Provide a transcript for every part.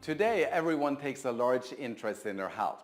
Today, everyone takes a large interest in their health.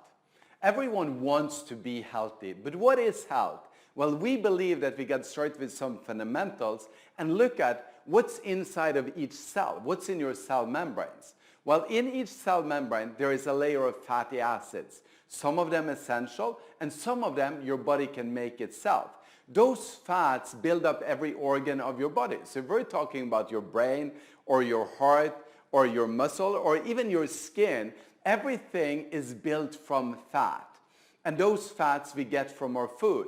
Everyone wants to be healthy, but what is health? Well, we believe that we got to start with some fundamentals and look at what's inside of each cell, what's in your cell membranes. Well, in each cell membrane, there is a layer of fatty acids. Some of them essential, and some of them your body can make itself. Those fats build up every organ of your body. So if we're talking about your brain or your heart or your muscle or even your skin, everything is built from fat. And those fats we get from our food.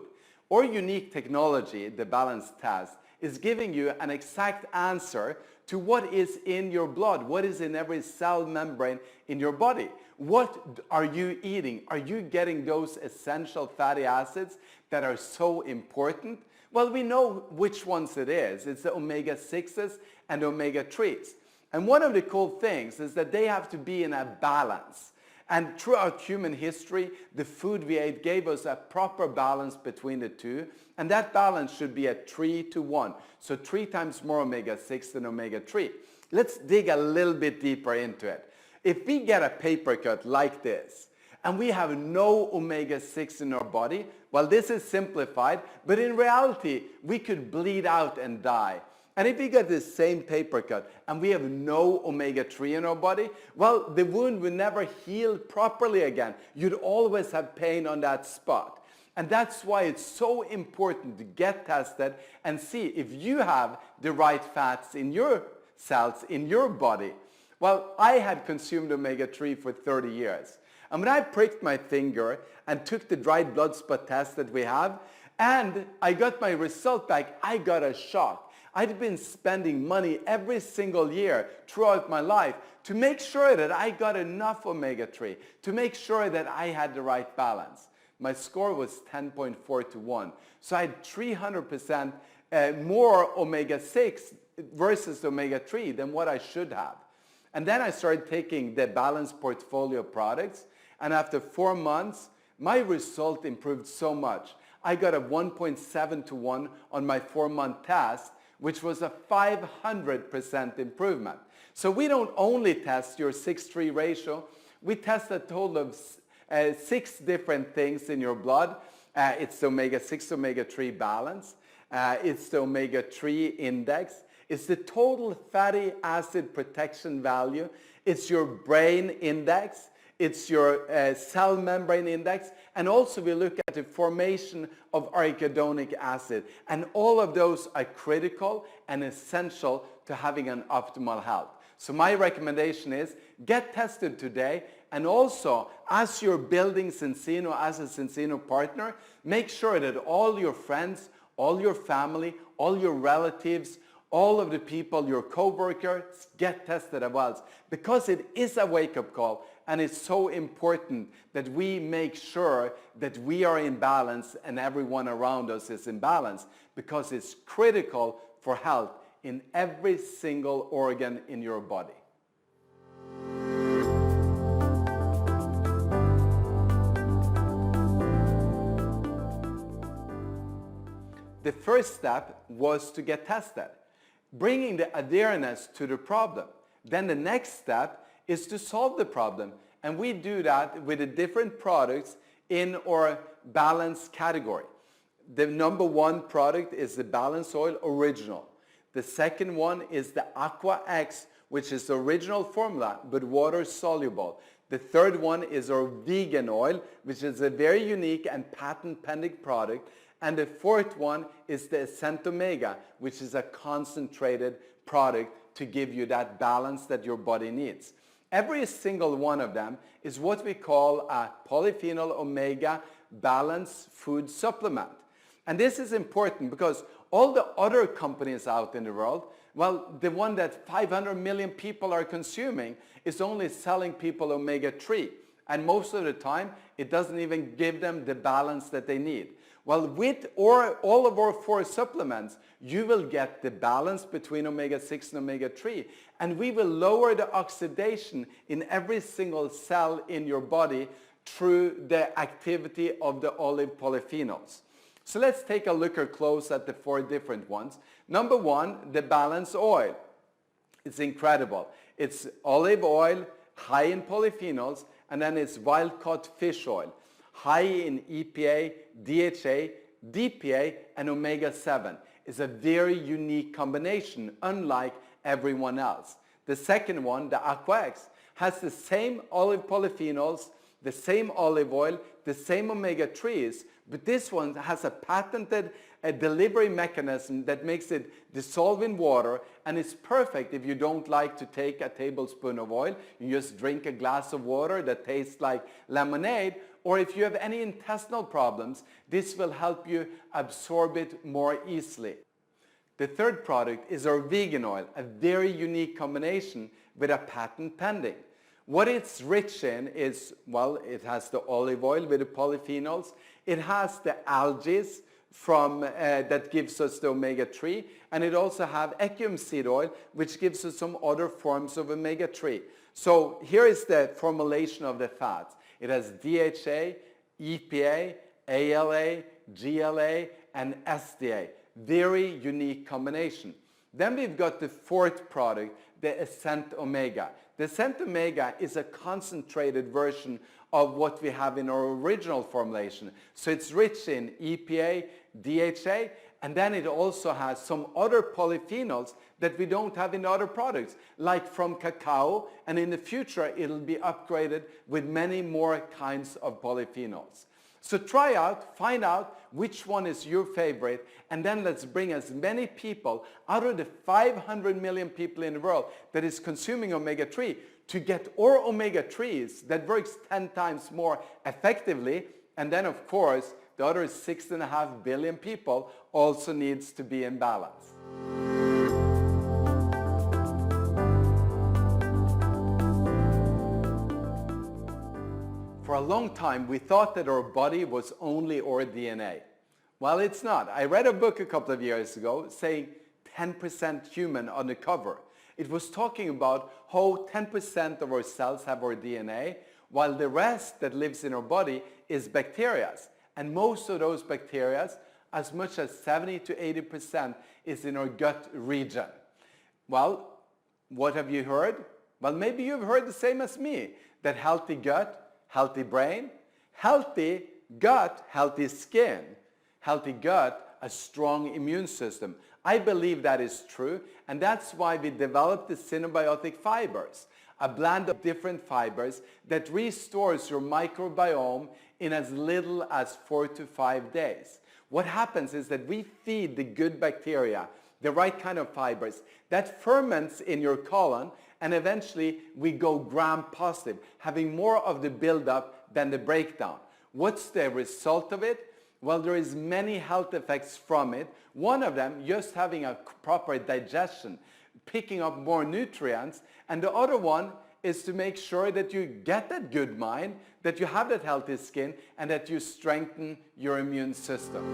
Our unique technology, the balance test, is giving you an exact answer to what is in your blood, what is in every cell membrane in your body. What are you eating? Are you getting those essential fatty acids that are so important? Well, we know which ones it is. It's the omega-6s and omega-3s. And one of the cool things is that they have to be in a balance. And throughout human history, the food we ate gave us a proper balance between the two. And that balance should be at 3-to-1. So 3 times more omega-6 than omega-3. Let's dig a little bit deeper into it. If we get a paper cut like this, and we have no omega-6 in our body, well, this is simplified, but in reality, we could bleed out and die. And if we get this same paper cut and we have no omega-3 in our body, well, the wound will never heal properly again. You'd always have pain on that spot. And that's why it's so important to get tested and see if you have the right fats in your cells, in your body. Well, I had consumed omega-3 for 30 years. And when I pricked my finger and took the dried blood spot test that we have, and I got my result back, I got a shock. I'd been spending money every single year throughout my life to make sure that I got enough omega-3, to make sure that I had the right balance. My score was 10.4-to-1. So I had 300% more omega-6 versus omega-3 than what I should have. And then I started taking the balanced portfolio products, and after 4 months, my result improved so much. I got a 1.7-to-1 on my 4-month test, which was a 500% improvement. So we don't only test your 6-3 ratio, we test a total of 6 different things in your blood. It's the omega-6, omega-3 balance, it's the omega-3 index, it's the total fatty acid protection value, it's your brain index, it's your cell membrane index, and also we look at the formation of arachidonic acid. And all of those are critical and essential to having an optimal health. So my recommendation is get tested today, and also as you're building CzinZino as a CzinZino partner, make sure that all your friends, all your family, all your relatives, all of the people, your co-workers, get tested as well, because it is a wake-up call, and it's so important that we make sure that we are in balance and everyone around us is in balance, because it's critical for health in every single organ in your body. The first step was to get tested, bringing the awareness to the problem. Then the next step is to solve the problem. And we do that with the different products in our balance category. The number 1 product is the Balance Oil Original. The second one is the Aqua X, which is the original formula, but water soluble. The third one is our vegan oil, which is a very unique and patent pending product. And the fourth one is the Ascent Omega, which is a concentrated product to give you that balance that your body needs. Every single one of them is what we call a polyphenol omega balanced food supplement. And this is important because all the other companies out in the world, well, the one that 500 million people are consuming is only selling people omega-3. And most of the time, it doesn't even give them the balance that they need. Well, with all of our 4 supplements, you will get the balance between omega-6 and omega-3. And we will lower the oxidation in every single cell in your body through the activity of the olive polyphenols. So let's take a look close at the 4 different ones. Number 1, the Balance Oil. It's incredible. It's olive oil, high in polyphenols, and then it's wild-caught fish oil, high in EPA, DHA, DPA, and omega-7. It's a very unique combination, unlike everyone else. The second one, the AquaX, has the same olive polyphenols, the same olive oil, the same omega-3s, but this one has a patented delivery mechanism that makes it dissolve in water, and it's perfect if you don't like to take a tablespoon of oil. You just drink a glass of water that tastes like lemonade, or if you have any intestinal problems, this will help you absorb it more easily. The third product is our vegan oil, a very unique combination with a patent pending. What it's rich in is, well, it has the olive oil with the polyphenols. It has the algae from that gives us the omega-3, and it also has equium seed oil, which gives us some other forms of omega-3. So here is the formulation of the fats. It has DHA, EPA, ALA, GLA, and SDA. Very unique combination. Then we've got the fourth product, the Ascent Omega. The Ascent Omega is a concentrated version of what we have in our original formulation. So it's rich in EPA, DHA, and then it also has some other polyphenols that we don't have in other products, like from cacao, and in the future it'll be upgraded with many more kinds of polyphenols. So try out, find out which one is your favorite, and then let's bring as many people out of the 500 million people in the world that is consuming omega-3 to get our omega-3s that works 10 times more effectively. And then of course, the other 6.5 billion people also needs to be in balance. For a long time, we thought that our body was only our DNA. Well, it's not. I read a book a couple of years ago saying 10% human on the cover. It was talking about how 10% of our cells have our DNA, while the rest that lives in our body is bacteria. And most of those bacteria, as much as 70 to 80%, is in our gut region. Well, what have you heard? Well, maybe you've heard the same as me, that healthy gut, healthy brain, healthy gut, healthy skin, healthy gut, a strong immune system. I believe that is true, and that's why we developed the symbiotic fibers, a blend of different fibers that restores your microbiome in as little as 4 to 5 days. What happens is that we feed the good bacteria the right kind of fibers that ferments in your colon, and eventually we go gram-positive, having more of the buildup than the breakdown. What's the result of it? Well, there is many health effects from it. One of them, just having a proper digestion, picking up more nutrients, and the other one is to make sure that you get that good mind, that you have that healthy skin, and that you strengthen your immune system.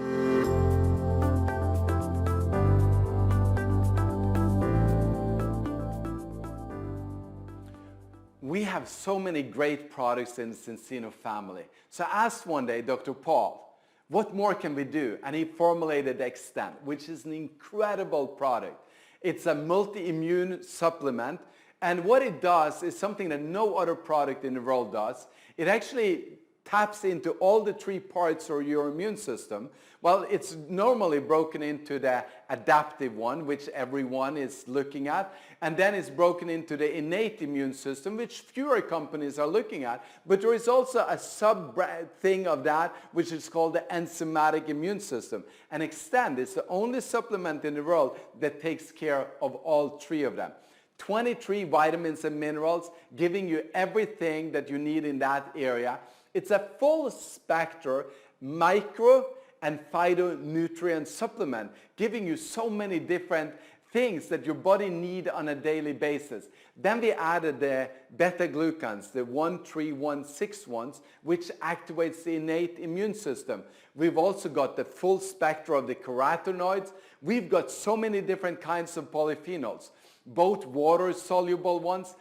We have so many great products in the Zinzino family. So I asked one day Dr. Paul, what more can we do? And he formulated Extend, which is an incredible product. It's a multi-immune supplement, and what it does is something that no other product in the world does. It actually taps into all the 3 parts of your immune system. Well, it's normally broken into the adaptive one, which everyone is looking at, and then it's broken into the innate immune system, which fewer companies are looking at. But there is also a sub-thing of that, which is called the enzymatic immune system. And Extend is the only supplement in the world that takes care of all 3 of them. 23 vitamins and minerals, giving you everything that you need in that area. It's a full spectrum micro and phytonutrient supplement, giving you so many different things that your body needs on a daily basis. Then we added the beta-glucans, the 1,3,1,6 ones, which activates the innate immune system. We've also got the full spectrum of the carotenoids. We've got so many different kinds of polyphenols, both water-soluble ones,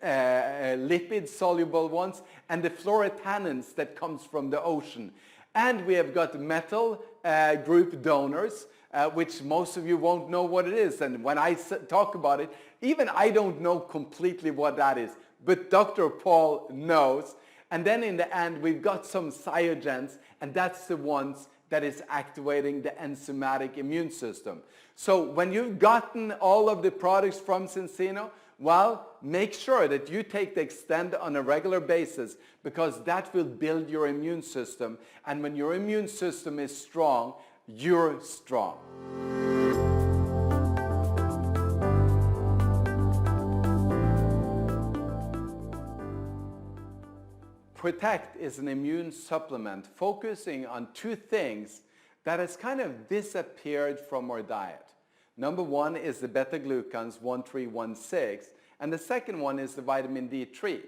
lipid-soluble ones, and the fluorotannins that comes from the ocean. And we have got metal group donors, which most of you won't know what it is. And when I talk about it, even I don't know completely what that is. but Dr. Paul knows. And then in the end, we've got some cytogens, and that's the ones that is activating the enzymatic immune system. So when you've gotten all of the products from Zinzino, well, make sure that you take the Extend on a regular basis, because that will build your immune system. And when your immune system is strong, you're strong. Protect is an immune supplement focusing on two things that has kind of disappeared from our diet. Number one is the beta-glucans 1316, and the second one is the vitamin D3.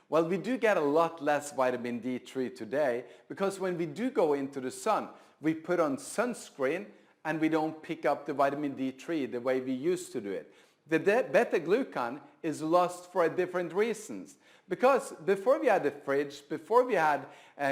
Well, we do get a lot less vitamin D3 today, because when we do go into the sun, we put on sunscreen and we don't pick up the vitamin D3 the way we used to do it. The beta-glucan is lost for different reasons. Because before we had the fridge, before we had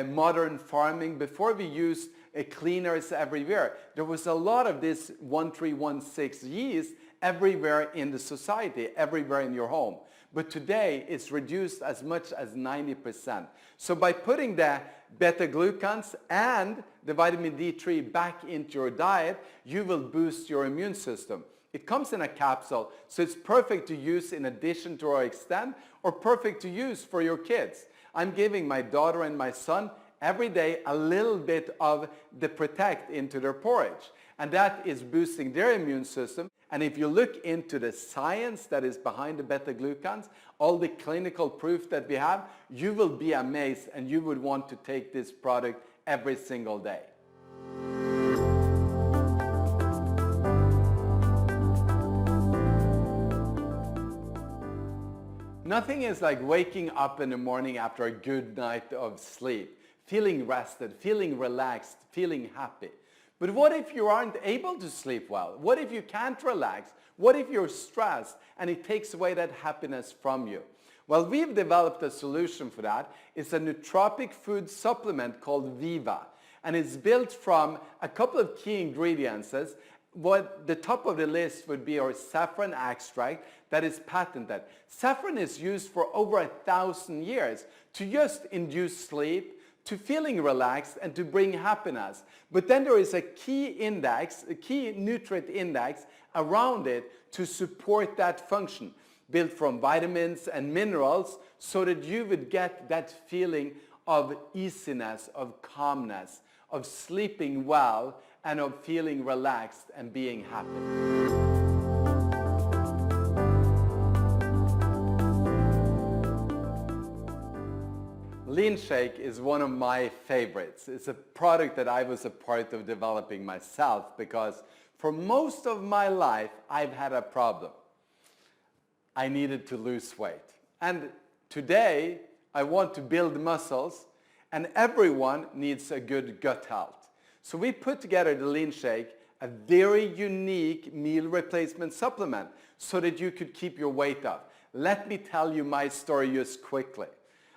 modern farming, before we used cleaners everywhere, there was a lot of this 1316 yeast everywhere in the society, everywhere in your home. But today it's reduced as much as 90%. So by putting the beta-glucans and the vitamin D3 back into your diet, you will boost your immune system. It comes in a capsule, so it's perfect to use in addition to our Extend, or perfect to use for your kids. I'm giving my daughter and my son every day a little bit of the Protect into their porridge. And that is boosting their immune system. And if you look into the science that is behind the beta-glucans, all the clinical proof that we have, you will be amazed, and you would want to take this product every single day. Nothing is like waking up in the morning after a good night of sleep, feeling rested, feeling relaxed, feeling happy. But what if you aren't able to sleep well? What if you can't relax? What if you're stressed and it takes away that happiness from you? Well, we've developed a solution for that. It's a nootropic food supplement called Viva. And it's built from a couple of key ingredients. What the top of the list would be our saffron extract that is patented. Saffron is used for over 1,000 years to just induce sleep, to feeling relaxed, and to bring happiness. But then there is a key index, a key nutrient index around it to support that function, built from vitamins and minerals, so that you would get that feeling of easiness, of calmness, of sleeping well, and of feeling relaxed and being happy. Lean Shake is one of my favorites. It's a product that I was a part of developing myself, because for most of my life I've had a problem. I needed to lose weight. And today I want to build muscles, and everyone needs a good gut health. So we put together the Lean Shake, a very unique meal replacement supplement, so that you could keep your weight up. Let me tell you my story just quickly.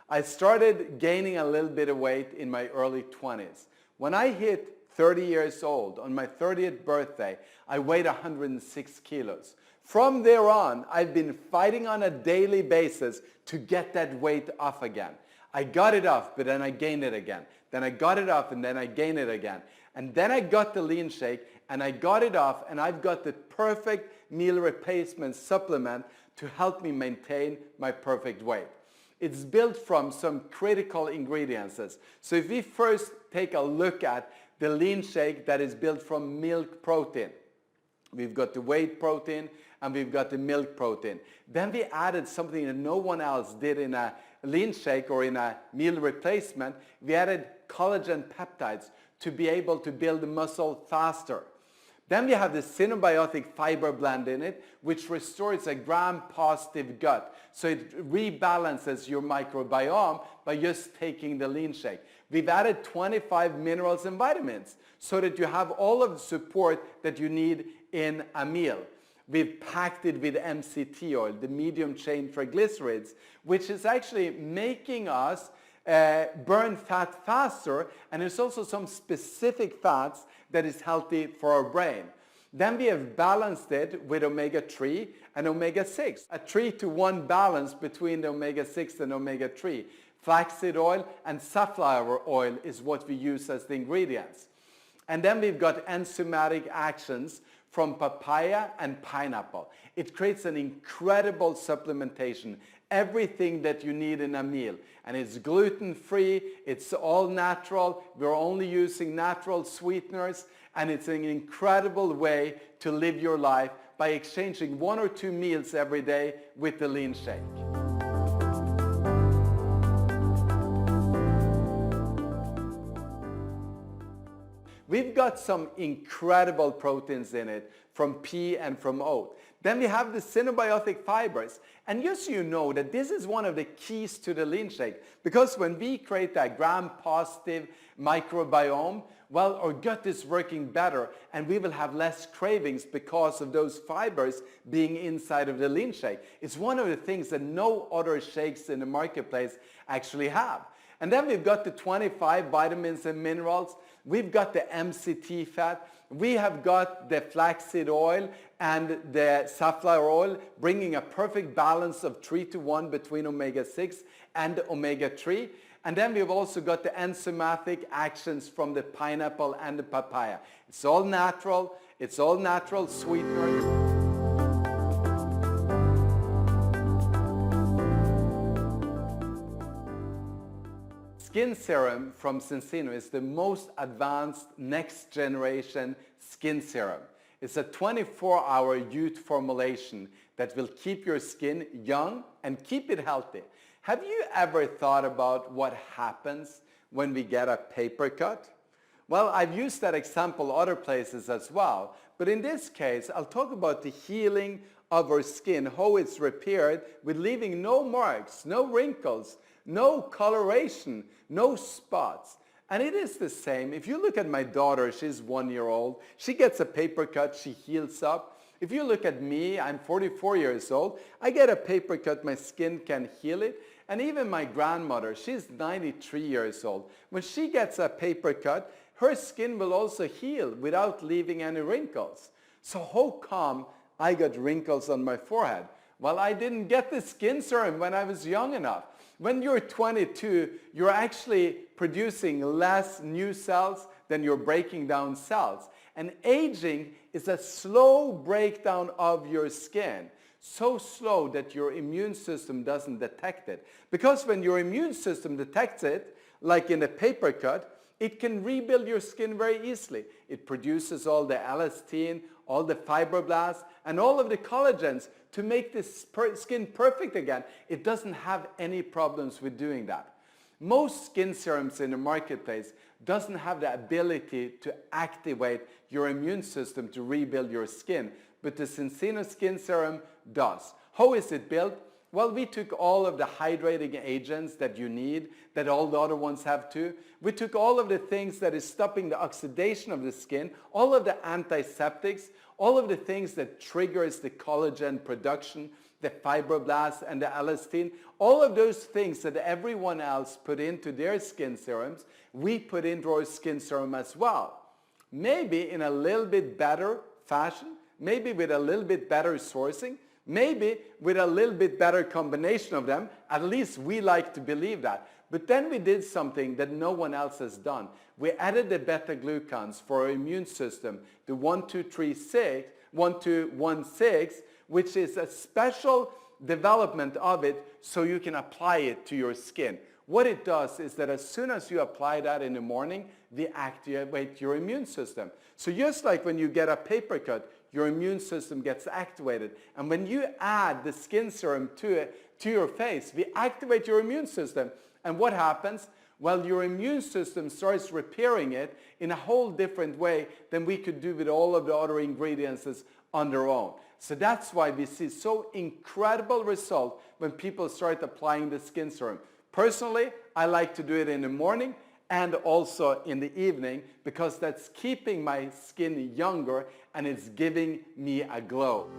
I started gaining a little bit of weight in my early 20s. When I hit 30 years old, on my 30th birthday, I weighed 106 kilos. From there on, I've been fighting on a daily basis to get that weight off again. I got it off, but then I gained it again. Then I got it off, and then I gained it again. And then I got the Lean Shake, and I got it off, and I've got the perfect meal replacement supplement to help me maintain my perfect weight. It's built from some critical ingredients. So if we first take a look at the Lean Shake that is built from milk protein, we've got the whey protein and we've got the milk protein. Then we added something that no one else did in a Lean Shake or in a meal replacement. We added collagen peptides to be able to build muscle faster. Then we have the synbiotic fiber blend in it, which restores a gram-positive gut. So it rebalances your microbiome by just taking the Lean Shake. We've added 25 minerals and vitamins so that you have all of the support that you need in a meal. We've packed it with MCT oil, the medium-chain triglycerides, which is actually making us burn fat faster, and there's also some specific fats that is healthy for our brain. Then we have balanced it with omega-3 and omega-6. A 3-to-1 balance between the omega-6 and omega-3. Flaxseed oil and safflower oil is what we use as the ingredients. And then we've got enzymatic actions from papaya and pineapple. It creates an incredible supplementation. Everything that you need in a meal. And it's gluten-free, it's all natural, we're only using natural sweeteners, and it's an incredible way to live your life by exchanging 1 or 2 meals every day with the Lean Shake. We've got some incredible proteins in it from pea and from oat. Then we have the synbiotic fibers. And just so you know that this is one of the keys to the Lean Shake, because when we create that gram-positive microbiome, well, our gut is working better and we will have less cravings because of those fibers being inside of the Lean Shake. It's one of the things that no other shakes in the marketplace actually have. And then we've got the 25 vitamins and minerals. We've got the MCT fat. We have got the flaxseed oil and the safflower oil, bringing a perfect balance of 3-to-1 between omega-6 and omega-3. And then we've also got the enzymatic actions from the pineapple and the papaya. It's all natural sweeteners. Skin serum from Zinzino is the most advanced next generation skin serum. It's a 24-hour youth formulation that will keep your skin young and keep it healthy. Have you ever thought about what happens when we get a paper cut? Well, I've used that example other places as well, but in this case, I'll talk about the healing of our skin, how it's repaired with leaving no marks, no wrinkles, no coloration, no spots. And it is the same. If you look at my daughter, she's 1 year old. She gets a paper cut, she heals up. If you look at me, I'm 44 years old. I get a paper cut, my skin can heal it. And even my grandmother, she's 93 years old. When she gets a paper cut, her skin will also heal without leaving any wrinkles. So how come I got wrinkles on my forehead? Well, I didn't get the skin serum when I was young enough. When you're 22, you're actually producing less new cells than you're breaking down cells. And aging is a slow breakdown of your skin. So slow that your immune system doesn't detect it. Because when your immune system detects it, like in a paper cut, it can rebuild your skin very easily. It produces all the elastin, all the fibroblasts, and all of the collagens to make this skin perfect again. It doesn't have any problems with doing that. Most skin serums in the marketplace doesn't have the ability to activate your immune system to rebuild your skin, but the Zinzino skin serum does. How is it built? Well, we took all of the hydrating agents that you need, that all the other ones have too. We took all of the things that is stopping the oxidation of the skin, all of the antiseptics, all of the things that triggers the collagen production, the fibroblasts and the elastin, all of those things that everyone else put into their skin serums, we put into our skin serum as well. Maybe in a little bit better fashion, maybe with a little bit better sourcing, maybe with a little bit better combination of them. At least we like to believe that. But then we did something that no one else has done. We added the beta-glucans for our immune system, the 1216, which is a special development of it so you can apply it to your skin. What it does is that as soon as you apply that in the morning, we activate your immune system. So just like when you get a paper cut, your immune system gets activated. And when you add the skin serum to your face, we activate your immune system. And what happens? Well, your immune system starts repairing it in a whole different way than we could do with all of the other ingredients on their own. So that's why we see so incredible result when people start applying the skin serum. Personally, I like to do it in the morning and also in the evening because that's keeping my skin younger and it's giving me a glow.